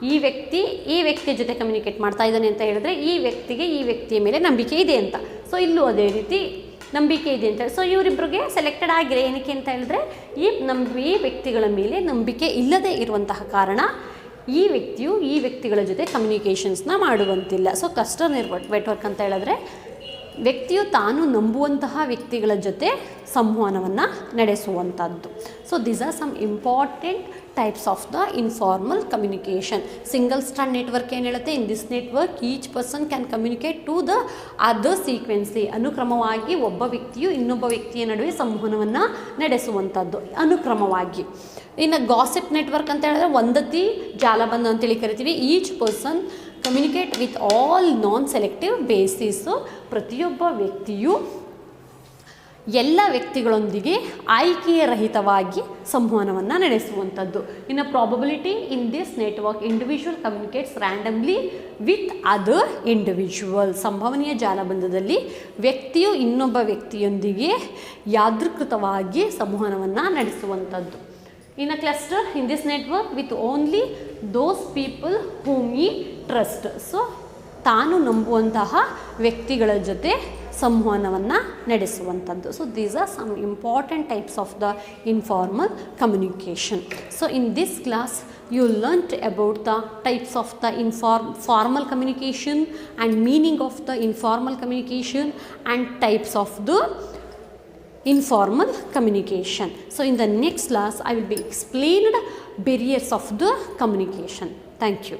ಈ ವ್ಯಕ್ತಿಯ ಜೊತೆ ಕಮ್ಯುನಿಕೇಟ್ ಮಾಡ್ತಾ ಇದ್ದಾನೆ ಅಂತ ಹೇಳಿದ್ರೆ ಈ ವ್ಯಕ್ತಿಗೆ ಈ ವ್ಯಕ್ತಿಯ ಮೇಲೆ ನಂಬಿಕೆ ಇದೆ ಅಂತ. ಸೊ ಸೊ ಇಲ್ಲೂ ಅದೇ ರೀತಿ ನಂಬಿಕೆ ಇದೆ ಅಂತ ಹೇಳಿ. ಸೊ ಇವರಿಬ್ಬರಿಗೆ ಸೆಲೆಕ್ಟೆಡ್ ಆಗಿರೋ ಏನಕ್ಕೆ ಅಂತ ಹೇಳಿದ್ರೆ ಈ ವ್ಯಕ್ತಿಗಳ ಮೇಲೆ ನಂಬಿಕೆ ಇಲ್ಲದೆ ಇರುವಂತಹ ಕಾರಣ ಈ ವ್ಯಕ್ತಿಯು ಈ ವ್ಯಕ್ತಿಗಳ ಜೊತೆ ಕಮ್ಯುನಿಕೇಷನ್ಸ್ನ ಮಾಡುವಂತಿಲ್ಲ. ಸೊ ಕ್ಲಸ್ಟರ್ ನೆಟ್ವರ್ಕ್ ಅಂತ ಹೇಳಿದ್ರೆ ವ್ಯಕ್ತಿಯು ತಾನು ನಂಬುವಂತಹ ವ್ಯಕ್ತಿಗಳ ಜೊತೆ ಸಂವಹನವನ್ನು ನಡೆಸುವಂಥದ್ದು. So these are some important types of the informal communication. Single strand network ಏನು ಹೇಳುತ್ತೆ, in this network each person can communicate to the other sequentially. ಅನುಕ್ರಮವಾಗಿ ಒಬ್ಬ ವ್ಯಕ್ತಿಯು ಇನ್ನೊಬ್ಬ ವ್ಯಕ್ತಿಯ ನಡುವೆ ಸಂವಹನವನ್ನು ನಡೆಸುವಂಥದ್ದು ಅನುಕ್ರಮವಾಗಿ. ಇನ್ನು ಗಾಸಿಪ್ ನೆಟ್ವರ್ಕ್ ಅಂತ ಹೇಳಿದ್ರೆ ಒಂದತಿ ಜಾಲಬಂಧ ಅಂತೇಳಿ ಕರಿತೀವಿ. Each person communicate with all non selective basis. ಪ್ರತಿಯೊಬ್ಬ ವ್ಯಕ್ತಿಯು ಎಲ್ಲ ವ್ಯಕ್ತಿಗಳೊಂದಿಗೆ ಆಯ್ಕೆಯ ರಹಿತವಾಗಿ ಸಂವಹನವನ್ನು ನಡೆಸುವಂಥದ್ದು. ಇನ್ನು probability in this network individual communicates randomly with other individual. ಸಂಭವನೀಯ ಜಾಲಬಂಧದಲ್ಲಿ ವ್ಯಕ್ತಿಯು ಇನ್ನೊಬ್ಬ ವ್ಯಕ್ತಿಯೊಂದಿಗೆ ಯಾದೃಕೃತವಾಗಿ ಸಂವಹನವನ್ನು ನಡೆಸುವಂಥದ್ದು. In a cluster in this network with only those people whom he trust. So ತಾನು ನಂಬುವಂತಹ ವ್ಯಕ್ತಿಗಳ ಜೊತೆ ಸಂವಹನವನ್ನು ನಡೆಸುವಂಥದ್ದು. So these are some important types of the informal communication. So in this class you learnt about the types of the formal communication and meaning of the informal communication and types of the informal communication. So in the next class I will be explained barriers of the communication. Thank you.